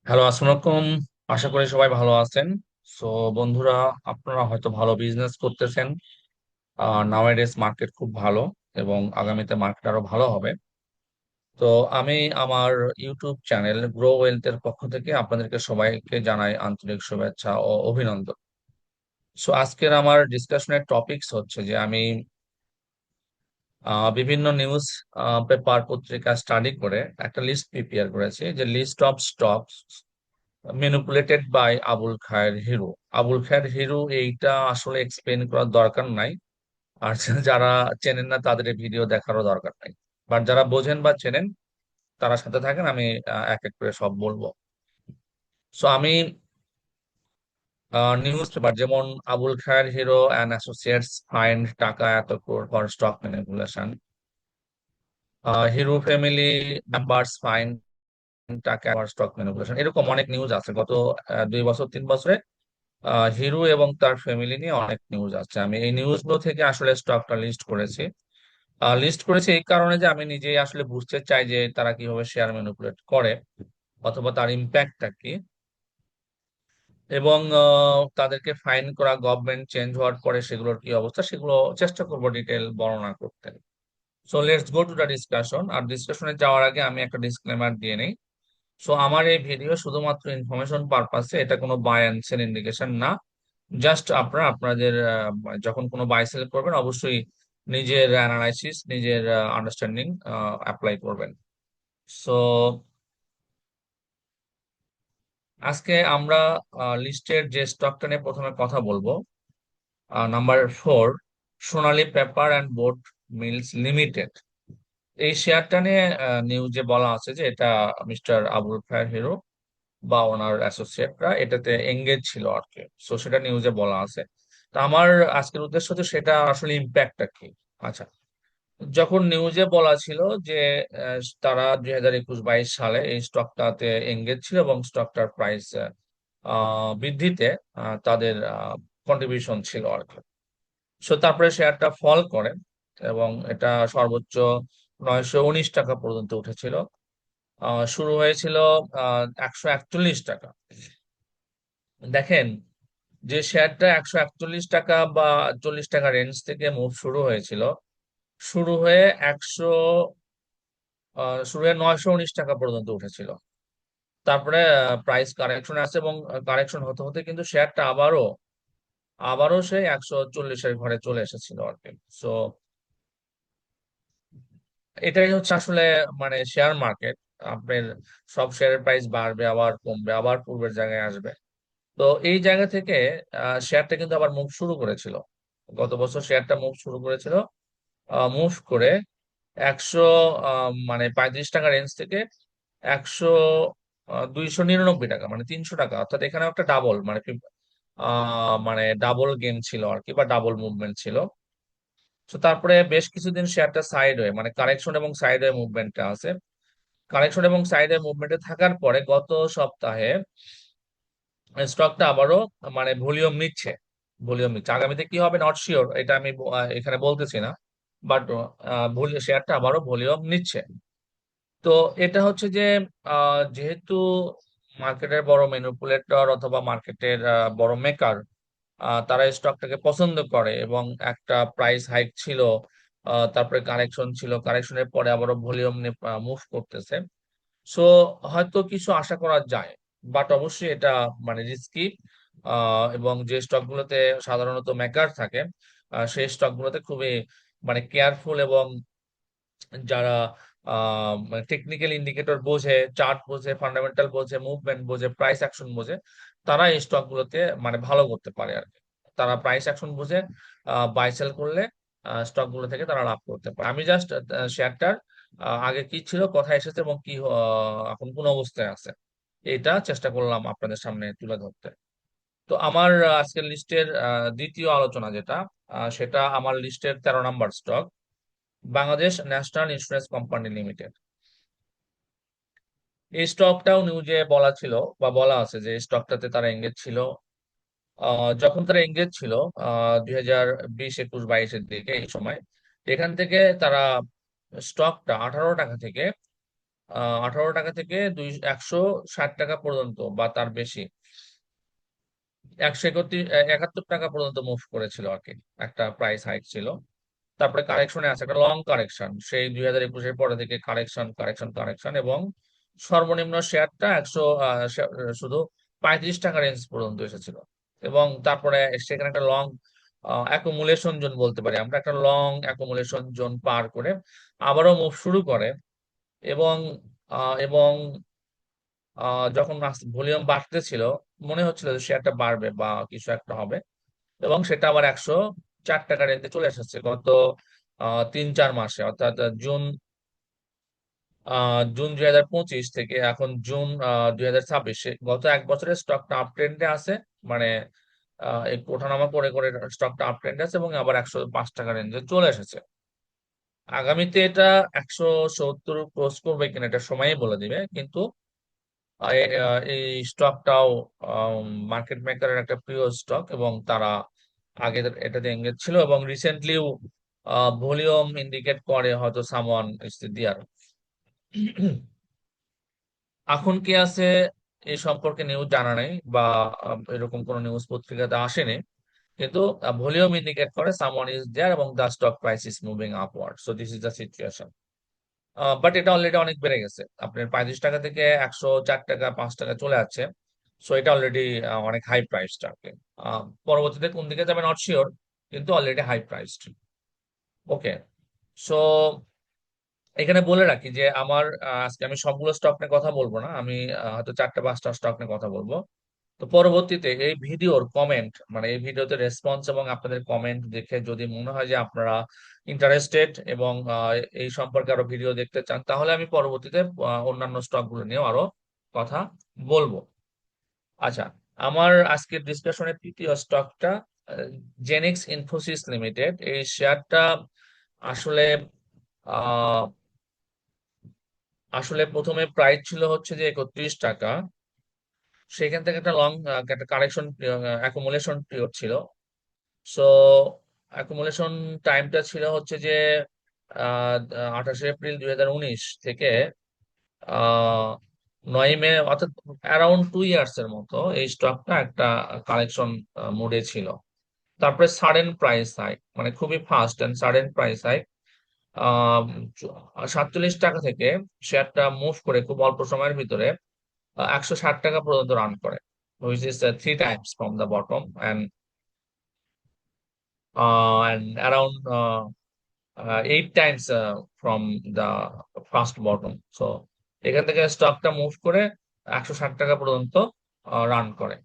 Hello, আসসালামু আলাইকুম। আশা করি সবাই ভালো আছেন। সো বন্ধুরা, আপনারা হয়তো ভালো বিজনেস করতেছেন। নাওয়াডেজ মার্কেট খুব ভালো এবং আগামীতে মার্কেট আরো ভালো হবে। তো আমি আমার ইউটিউব চ্যানেল গ্রো ওয়েলথের পক্ষ থেকে আপনাদেরকে সবাইকে জানাই আন্তরিক শুভেচ্ছা ও অভিনন্দন। সো আজকের আমার ডিসকাশনের টপিকস হচ্ছে যে আমি বিভিন্ন নিউজ পেপার পত্রিকা স্টাডি করে একটা লিস্ট প্রিপেয়ার করেছি, যে list of stocks manipulated by Abul Khayer Hiro. Abul Khayer Hiro এইটা আসলে এক্সপ্লেন করার দরকার নাই। আর যারা চেনেন না তাদের ভিডিও দেখারও দরকার নাই। বাট যারা বোঝেন বা চেনেন তারা সাথে থাকেন, আমি এক এক করে সব বলবো। সো আমি নিউজ পেপার যেমন Abul Khayer hero and associates find টাকা এত crore for stock manipulation, hero family members find টাকা ফর স্টক ম্যানিপুলেশন, এরকম অনেক নিউজ আছে গত 2 বছর 3 বছরে। হিরো এবং তার ফ্যামিলি নিয়ে অনেক নিউজ আছে। আমি এই নিউজগুলো থেকে আসলে স্টকটা লিস্ট করেছি। লিস্ট করেছি এই কারণে যে আমি নিজেই আসলে বুঝতে চাই যে তারা কিভাবে শেয়ার ম্যানিপুলেট করে অথবা তার ইম্প্যাক্টটা কি, এবং তাদেরকে ফাইন করা, গভর্নমেন্ট চেঞ্জ হওয়ার পরে সেগুলোর কি অবস্থা, সেগুলো চেষ্টা করবো ডিটেল বর্ণনা করতে। So let's go to the discussion. আর ডিসকাশনে যাওয়ার আগে আমি একটা ডিসক্লেমার দিয়ে নেই। সো আমার এই ভিডিও শুধুমাত্র ইনফরমেশন পারপাসে, এটা কোনো বাই এন্ড সেল ইন্ডিকেশন না। জাস্ট আপনারা আপনাদের যখন কোনো বাই সেল করবেন অবশ্যই নিজের অ্যানালাইসিস, নিজের আন্ডারস্ট্যান্ডিং অ্যাপ্লাই করবেন। সো আজকে আমরা লিস্টের যে স্টকটা নিয়ে প্রথমে কথা বলবো, number 4, Sonali paper and board mills limited. এই শেয়ারটা নিয়ে নিউজে বলা আছে যে এটা মিস্টার আবুল খায়ের হিরো বা ওনার অ্যাসোসিয়েটরা এটাতে এঙ্গেজ ছিল আর কি। সো সেটা নিউজে বলা আছে। তা আমার আজকের উদ্দেশ্য হচ্ছে সেটা আসলে ইম্প্যাক্টটা কি। আচ্ছা, যখন নিউজে বলা ছিল যে তারা 2021-22 সালে এই স্টকটাতে এঙ্গেজ ছিল এবং স্টকটার প্রাইস বৃদ্ধিতে তাদের কন্ট্রিবিউশন ছিল আর কি। সো তারপরে শেয়ারটা ফল করে এবং এটা সর্বোচ্চ 919 টাকা পর্যন্ত উঠেছিল। শুরু হয়েছিল 141 টাকা। দেখেন, যে শেয়ারটা 141 টাকা বা 40 টাকা রেঞ্জ থেকে মুভ শুরু হয়েছিল, শুরু হয়ে একশো শুরু হয়ে 919 টাকা পর্যন্ত উঠেছিল। তারপরে প্রাইস কারেকশন আসছে এবং কারেকশন হতে হতে কিন্তু শেয়ারটা আবারও আবারও সেই 140-এর ঘরে চলে এসেছিল আর কি। সো এটাই হচ্ছে আসলে মানে শেয়ার মার্কেট। আপনার সব শেয়ারের প্রাইস বাড়বে, আবার কমবে, আবার পূর্বের জায়গায় আসবে। তো এই জায়গা থেকে শেয়ারটা কিন্তু আবার মুভ শুরু করেছিল। গত বছর শেয়ারটা মুভ শুরু করেছিল, মুভ করে 35 টাকা রেঞ্জ থেকে 299 টাকা, মানে 300 টাকা, অর্থাৎ এখানে একটা ডাবল মানে ডাবল গেম ছিল আর কি, বা ডাবল মুভমেন্ট ছিল। তো তারপরে বেশ কিছুদিন শেয়ারটা সাইড হয়ে, মানে কারেকশন এবং সাইড হয়ে মুভমেন্টটা আছে। কারেকশন এবং সাইড হয়ে মুভমেন্টে থাকার পরে গত সপ্তাহে স্টকটা আবারও মানে ভলিউম নিচ্ছে। আগামীতে কি হবে নট শিওর, এটা আমি এখানে বলতেছি না। বাট শেয়ারটা আবারও ভলিউম নিচ্ছে। তো এটা হচ্ছে যে যেহেতু মার্কেটের বড় ম্যানিপুলেটর অথবা মার্কেটের বড় মেকার, তারা স্টকটাকে পছন্দ করে এবং একটা প্রাইস হাইক ছিল, তারপরে কারেকশন ছিল, কারেকশনের পরে আবারও ভলিউম মুভ করতেছে। সো হয়তো কিছু আশা করা যায়, বাট অবশ্যই এটা মানে রিস্কি। এবং যে স্টকগুলোতে সাধারণত মেকার থাকে, সেই স্টকগুলোতে খুবই মানে কেয়ারফুল, এবং যারা টেকনিক্যাল ইন্ডিকেটর বোঝে, চার্ট বোঝে, ফান্ডামেন্টাল বোঝে, মুভমেন্ট বোঝে, প্রাইস অ্যাকশন বোঝে, তারা এই স্টক গুলোতে মানে ভালো করতে পারে আর কি। তারা প্রাইস অ্যাকশন বুঝে বাই সেল করলে স্টক গুলো থেকে তারা লাভ করতে পারে। আমি জাস্ট শেয়ারটার আগে কি ছিল, কোথায় এসেছে এবং কি এখন কোন অবস্থায় আছে, এটা চেষ্টা করলাম আপনাদের সামনে তুলে ধরতে। তো আমার আজকের লিস্টের দ্বিতীয় আলোচনা যেটা, সেটা আমার লিস্টের 13 নম্বর stock, Bangladesh National Insurance Company Limited. এই স্টকটাও নিউজে বলা ছিল বা বলা আছে যে স্টকটাতে তারা এঙ্গেজ ছিল। যখন তারা এঙ্গেজ ছিল 2020, 21, 22-এর দিকে, এই সময় এখান থেকে তারা স্টকটা 18 টাকা থেকে 18 টাকা থেকে 160 টাকা পর্যন্ত বা তার বেশি, 171 টাকা পর্যন্ত মুভ করেছিল আর কি, একটা প্রাইস হাইক ছিল। তারপরে কারেকশনে আছে একটা লং কারেকশন, সেই 2021-এর পরে থেকে কারেকশন কারেকশন কারেকশন, এবং সর্বনিম্ন শেয়ারটা শুধু 35 টাকা রেঞ্জ পর্যন্ত এসেছিল। এবং তারপরে সেখানে একটা লং অ্যাকুমুলেশন জোন বলতে পারি আমরা, একটা লং অ্যাকুমুলেশন জোন পার করে আবারও মুভ শুরু করে। এবং এবং যখন ভলিউম বাড়তেছিল, মনে হচ্ছিল যে শেয়ারটা বাড়বে বা কিছু একটা হবে, এবং সেটা আবার 104 টাকা রেঞ্জে চলে এসেছে গত 3-4 মাসে, অর্থাৎ জুন 2025 থেকে এখন জুন 2026, গত এক বছরের স্টকটা আপ ট্রেন্ডে আছে। মানে একটু ওঠানামা করে করে স্টকটা আপ ট্রেন্ডে আছে, এবং আবার 105 টাকা রেঞ্জে চলে এসেছে। আগামীতে এটা 170 ক্রস করবে কিনা এটা সময়ই বলে দিবে, কিন্তু এই স্টকটাও মার্কেট মেকারের একটা প্রিয় স্টক, এবং তারা আগে এটাতে এঙ্গেজ ছিল, এবং রিসেন্টলিও ভলিউম ইন্ডিকেট করে হয়তো সামওয়ান ইজ দেয়ার। এখন কি আছে এই সম্পর্কে নিউজ জানা নেই, বা এরকম কোন নিউজ পত্রিকাতে আসেনি, কিন্তু ভলিউম ইন্ডিকেট করে সামওয়ান ইজ দেয়ার, এবং the stock price is moving upward. So this is the situation. But এটা অলরেডি অনেক বেড়ে গেছে, আপনার 35 টাকা থেকে 104 টাকা 5 টাকা চলে যাচ্ছে। সো এটা অলরেডি অনেক হাই প্রাইসড আর কি। পরবর্তীতে কোন দিকে যাবে নট শিওর, কিন্তু অলরেডি হাই প্রাইসড। ওকে। সো এখানে বলে রাখি যে আমার আজকে আমি সবগুলো স্টক নিয়ে কথা বলবো না, আমি হয়তো 4টা 5টা স্টক নিয়ে কথা বলবো। তো পরবর্তীতে এই ভিডিওর কমেন্ট, মানে এই ভিডিওতে রেসপন্স এবং আপনাদের কমেন্ট দেখে যদি মনে হয় যে আপনারা ইন্টারেস্টেড এবং এই সম্পর্কে আরো ভিডিও দেখতে চান, তাহলে আমি পরবর্তীতে অন্যান্য স্টক গুলো নিয়েও আরো কথা বলবো। আচ্ছা, আমার আজকের ডিসকাশনের তৃতীয় স্টকটা জেনিক্স ইনফোসিস লিমিটেড। এই শেয়ারটা আসলে আহ আসলে প্রথমে প্রাইস ছিল হচ্ছে যে 31 টাকা। সেখান থেকে একটা লং একটা কারেকশন অ্যাকুমুলেশন পিরিয়ড ছিল। সো অ্যাকুমুলেশন টাইমটা ছিল হচ্ছে যে 28 এপ্রিল 2019 থেকে আহ 9 মে, অর্থাৎ অ্যারাউন্ড 2 ইয়ার্স এর মতো এই স্টকটা একটা কালেকশন মোডে ছিল। তারপরে সাডেন প্রাইস হাইক, মানে খুবই fast and sudden price hike, 47 টাকা থেকে শেয়ারটা মুভ করে খুব অল্প সময়ের ভিতরে 160 টাকা পর্যন্ত রান করে, which is 3 times from the bottom, and around 8 times from the first bottom. So এখান থেকে স্টকটা মুভ করে 160 টাকা পর্যন্ত রান করে,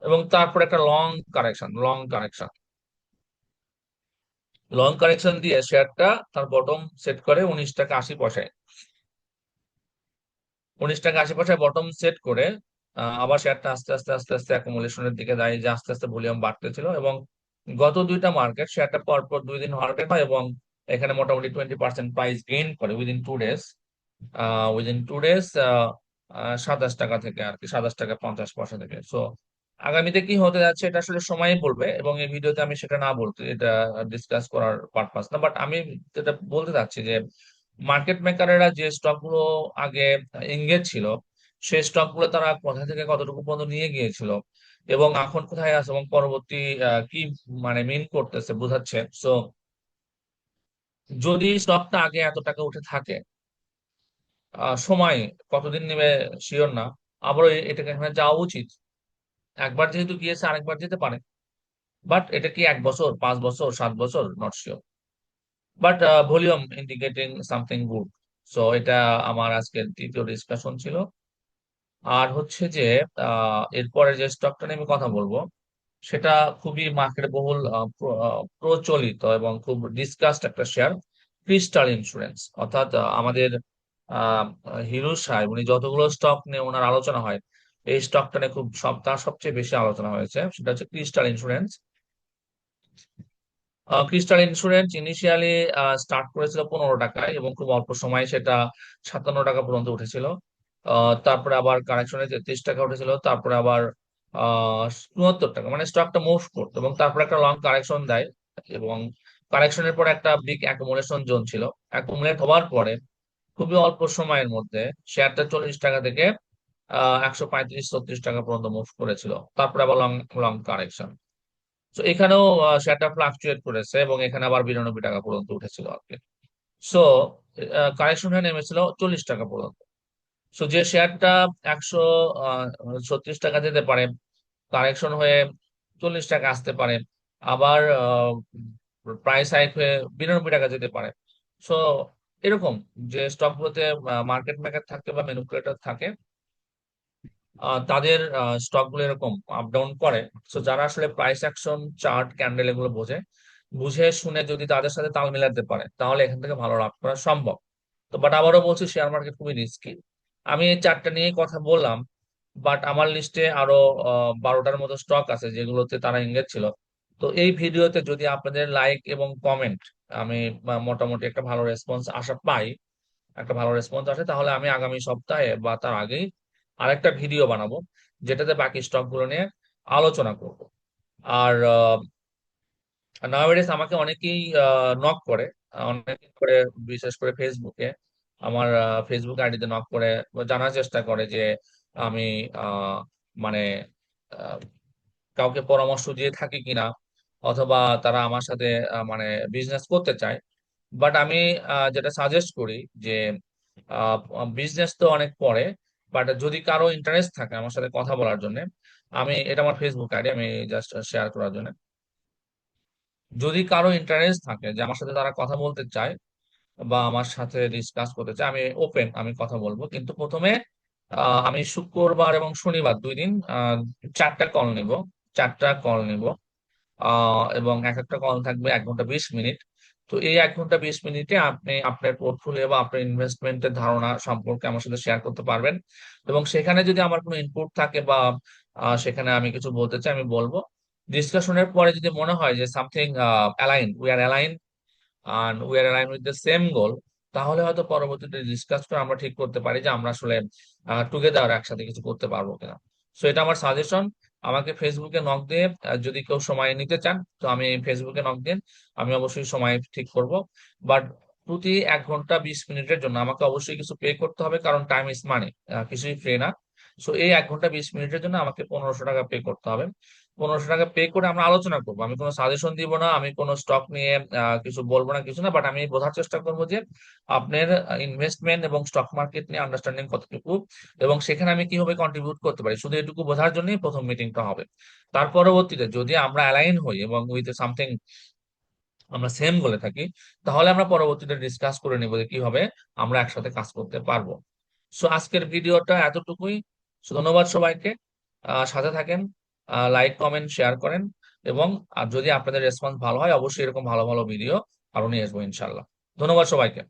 এবং তারপর একটা লং কারেকশন দিয়ে শেয়ারটা তার বটম সেট করে 19 টাকা 80 পয়সায়। 19 টাকা 80 পয়সায় বটম সেট করে আবার শেয়ারটা আস্তে আস্তে আস্তে আস্তে অ্যাকুমুলেশনের দিকে দাঁড়িয়ে, যে আস্তে আস্তে ভলিউম বাড়তেছিল, এবং গত দুইটা মার্কেট শেয়ারটা পরপর 2 দিন মার্কেট হয়, এবং এখানে মোটামুটি 20% প্রাইস গেইন করে উইদিন 2 ডেজ। উইদিন 2 ডেজ 27 টাকা থেকে আর কি, 27 টাকা 50 পয়সা থেকে। সো আগামীতে কি হতে যাচ্ছে এটা আসলে সময়ই বলবে, এবং এই ভিডিওতে আমি সেটা না বলতে, এটা ডিসকাস করার পারপাস না, বাট আমি যেটা বলতে চাচ্ছি যে মার্কেট মেকারেরা যে স্টক গুলো আগে এঙ্গেজ ছিল, সেই স্টক গুলো তারা কোথা থেকে কতটুকু পর্যন্ত নিয়ে গিয়েছিল, এবং এখন কোথায় আছে, এবং পরবর্তী কি মানে মিন করতেছে বোঝাচ্ছে। সো যদি স্টকটা আগে এত টাকা উঠে থাকে, সময় কতদিন নেবে শিওর না, আবারও এটাকে এখানে যাওয়া উচিত। একবার যেহেতু গিয়েছে আরেকবার যেতে পারে, বাট এটা কি 1 বছর 5 বছর 7 বছর, not sure, but volume indicating something good. So এটা আমার আজকের তৃতীয় ডিসকাশন ছিল। আর হচ্ছে যে এরপরে যে স্টকটা নিয়ে আমি কথা বলবো, সেটা খুবই মার্কেট বহুল প্রচলিত এবং খুব ডিসকাসড একটা শেয়ার, ক্রিস্টাল ইন্স্যুরেন্স। অর্থাৎ আমাদের আহ, হিরো সাহেব উনি যতগুলো স্টক নিয়ে ওনার আলোচনা হয়, এই স্টকটা নিয়ে তার সবচেয়ে বেশি আলোচনা হয়েছে, সেটা হচ্ছে crystal insurance. Crystal insurance initially start করেছিল 15 টাকায়, এবং খুব অল্প সময়ে সেটা 57 টাকা পর্যন্ত উঠেছিল। তারপরে আবার কারেকশনে 33 টাকা উঠেছিল, তারপরে আবার 74 টাকা, মানে স্টকটা মুভ করতো, এবং তারপরে একটা লং কারেকশন দেয়, এবং কারেকশনের পর একটা বিগ অ্যাকুমুলেশন জোন ছিল। অ্যাকুমুলেট হওয়ার পরে খুবই অল্প সময়ের মধ্যে শেয়ারটা 40 টাকা থেকে 135-36 টাকা পর্যন্ত মুভ করেছিল, তারপরে আবার লং লং কারেকশন। তো এখানেও শেয়ারটা ফ্লাকচুয়েট করেছে এবং এখানে আবার 92 টাকা পর্যন্ত উঠেছিল আর কি। সো কারেকশন হয়ে নেমেছিল 40 টাকা পর্যন্ত। সো যে শেয়ারটা 136 টাকা যেতে পারে, কারেকশন হয়ে 40 টাকা আসতে পারে, আবার প্রাইস হাইক হয়ে 92 টাকা যেতে পারে। সো এরকম যে স্টকগুলোতে মার্কেট মেকার থাকে বা ম্যানিপুলেটর থাকে, তাদের স্টক গুলো এরকম আপ ডাউন করে। তো যারা আসলে প্রাইস অ্যাকশন চার্ট ক্যান্ডেল এগুলো বোঝে, বুঝে শুনে যদি তাদের সাথে তাল মিলাতে পারে, তাহলে এখান থেকে ভালো লাভ করা সম্ভব। তো বাট আবারও বলছি, শেয়ার মার্কেট খুবই রিস্কি। আমি এই চারটা নিয়ে কথা বললাম, বাট আমার লিস্টে আরো 12টার মতো স্টক আছে যেগুলোতে তারা এঙ্গেজ ছিল। তো এই ভিডিওতে যদি আপনাদের লাইক এবং কমেন্ট, আমি মোটামুটি একটা ভালো রেসপন্স আশা পাই, একটা ভালো রেসপন্স আসে, তাহলে আমি আগামী সপ্তাহে বা তার আগেই আরেকটা ভিডিও বানাবো, যেটাতে বাকি স্টক গুলো নিয়ে আলোচনা করব। আর নাওয়াডেজ আমাকে অনেকেই নক করে, অনেক করে, বিশেষ করে ফেসবুকে, আমার ফেসবুক আইডিতে নক করে জানার চেষ্টা করে যে আমি আহ, মানে আহ, কাউকে পরামর্শ দিয়ে থাকি কিনা, অথবা তারা আমার সাথে মানে বিজনেস করতে চায়। বাট আমি যেটা সাজেস্ট করি যে বিজনেস তো অনেক পরে, বাট যদি কারো ইন্টারেস্ট থাকে আমার সাথে কথা বলার জন্য, আমি এটা আমার ফেসবুক আইডি, আমি জাস্ট শেয়ার করার জন্য, যদি কারো ইন্টারেস্ট থাকে যে আমার সাথে তারা কথা বলতে চায় বা আমার সাথে ডিসকাস করতে চায়, আমি ওপেন, আমি কথা বলবো। কিন্তু প্রথমে আমি শুক্রবার এবং শনিবার 2 দিন 4টা কল নিব, 4টা কল নিব। এবং এক একটা কল থাকবে 1 ঘন্টা 20 মিনিট। তো এই 1 ঘন্টা 20 মিনিটে আপনি আপনার পোর্টফোলিও বা আপনার ইনভেস্টমেন্টের ধারণা সম্পর্কে আমার সাথে শেয়ার করতে পারবেন। এবং সেখানে যদি আমার কোনো ইনপুট থাকে বা সেখানে আমি কিছু বলতে চাই, আমি বলবো। ডিসকাশনের পরে যদি মনে হয় যে something align, we are align and we are aligned with the same goal, তাহলে হয়তো পরবর্তীতে ডিসকাস করে আমরা ঠিক করতে পারি যে আমরা আসলে টুগেদার একসাথে কিছু করতে পারবো কিনা। সো এটা আমার সাজেশন। আমাকে ফেসবুকে নক দিয়ে যদি কেউ সময় নিতে চান, তো আমি ফেসবুকে নক দিন, আমি অবশ্যই সময় ঠিক করব। বাট প্রতি 1 ঘন্টা 20 মিনিটের জন্য আমাকে অবশ্যই কিছু পে করতে হবে, কারণ টাইম ইজ মানি, কিছুই ফ্রি না। সো এই 1 ঘন্টা 20 মিনিটের জন্য আমাকে 1500 টাকা পে করতে হবে। 1500 টাকা পে করে আমরা আলোচনা করবো। আমি কোনো সাজেশন দিব না, আমি কোনো স্টক নিয়ে কিছু বলবো না, কিছু না, বাট আমি বোঝার চেষ্টা করবো যে আপনার ইনভেস্টমেন্ট এবং স্টক মার্কেট নিয়ে আন্ডারস্ট্যান্ডিং কতটুকু, এবং সেখানে আমি কিভাবে কন্ট্রিবিউট করতে পারি, শুধু এটুকু বোঝার জন্যই প্রথম মিটিংটা হবে। তার পরবর্তীতে যদি আমরা অ্যালাইন হই এবং উইথ সামথিং আমরা সেম বলে থাকি, তাহলে আমরা পরবর্তীতে ডিসকাস করে নিব যে কিভাবে আমরা একসাথে কাজ করতে পারবো। সো আজকের ভিডিওটা এতটুকুই। So, ধন্যবাদ সবাইকে। সাথে থাকেন, লাইক কমেন্ট শেয়ার করেন, এবং আর যদি আপনাদের রেসপন্স ভালো হয়, অবশ্যই এরকম ভালো ভালো ভিডিও আরো নিয়ে আসবো ইনশাল্লাহ। ধন্যবাদ সবাইকে।